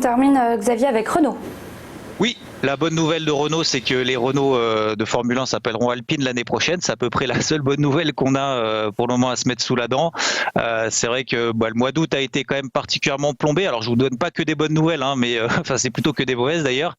termine, Xavier, avec Renault. Oui, la bonne nouvelle de Renault, c'est que les Renault de Formule 1 s'appelleront Alpine l'année prochaine. C'est à peu près la seule bonne nouvelle qu'on a pour le moment à se mettre sous la dent. C'est vrai que le mois d'août a été quand même particulièrement plombé. Alors je vous donne pas que des bonnes nouvelles, mais enfin c'est plutôt que des mauvaises d'ailleurs.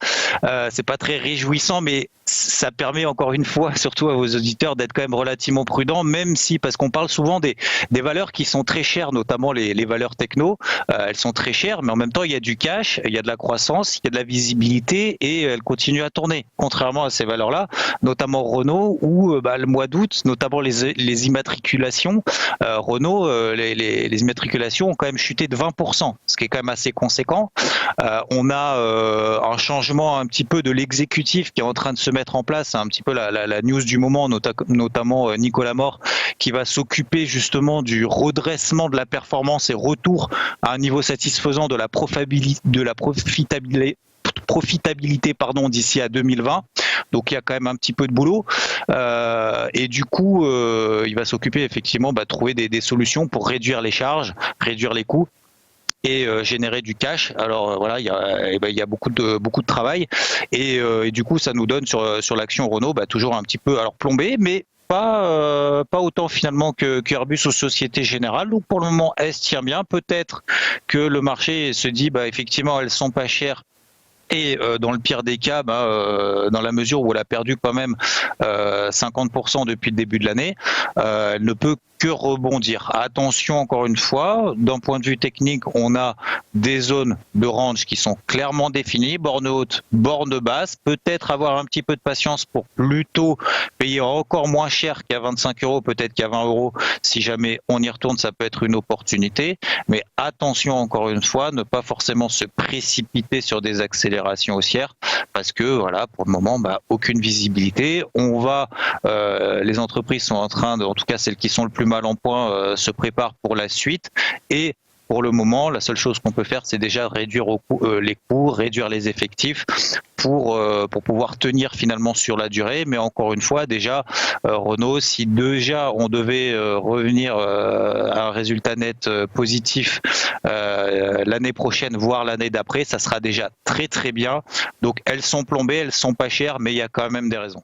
C'est pas très réjouissant, mais ça permet encore une fois, surtout à vos auditeurs, d'être quand même relativement prudents, même si, parce qu'on parle souvent des valeurs qui sont très chères, notamment les valeurs techno. Elles sont très chères, mais en même temps il y a du cash, il y a de la croissance, il y a de la visibilité et elles continuent à tourner. Contrairement à ces valeurs-là, notamment Renault, où le mois d'août, notamment les immatriculations, Renault, les immatriculations ont quand même chuté de 20%, ce qui est quand même assez conséquent. On a un changement un petit peu de l'exécutif qui est en train de se mettre en place. C'est un petit peu la news du moment, notamment Nicolas Mort, qui va s'occuper justement du redressement de la performance et retour à un niveau satisfaisant de la profitabilité d'ici à 2020. Donc il y a quand même un petit peu de boulot et du coup il va s'occuper effectivement de trouver des solutions pour réduire les charges, réduire les coûts et générer du cash. Alors voilà, il y a beaucoup de travail et du coup ça nous donne sur l'action Renault toujours un petit peu plombé, mais pas autant finalement que Airbus ou Société Générale. Donc pour le moment elle se tient bien. Peut-être que le marché se dit effectivement elles sont pas chères. Et dans le pire des cas, dans la mesure où elle a perdu quand même 50% depuis le début de l'année, elle ne peut que rebondir. Attention encore une fois, d'un point de vue technique, on a des zones de range qui sont clairement définies, borne haute, borne basse, peut-être avoir un petit peu de patience pour plutôt payer encore moins cher qu'à 25 euros, peut-être qu'à 20 euros, si jamais on y retourne, ça peut être une opportunité, mais attention encore une fois, ne pas forcément se précipiter sur des accélérations haussières, parce que voilà, pour le moment, aucune visibilité. Les entreprises sont en train en tout cas celles qui sont le plus mal en point, se préparent pour la suite et pour le moment, la seule chose qu'on peut faire, c'est déjà réduire les coûts, réduire les effectifs pour pouvoir tenir finalement sur la durée. Mais encore une fois, déjà, Renault, si déjà on devait revenir à un résultat net positif l'année prochaine, voire l'année d'après, ça sera déjà très très bien. Donc elles sont plombées, elles sont pas chères, mais il y a quand même des raisons.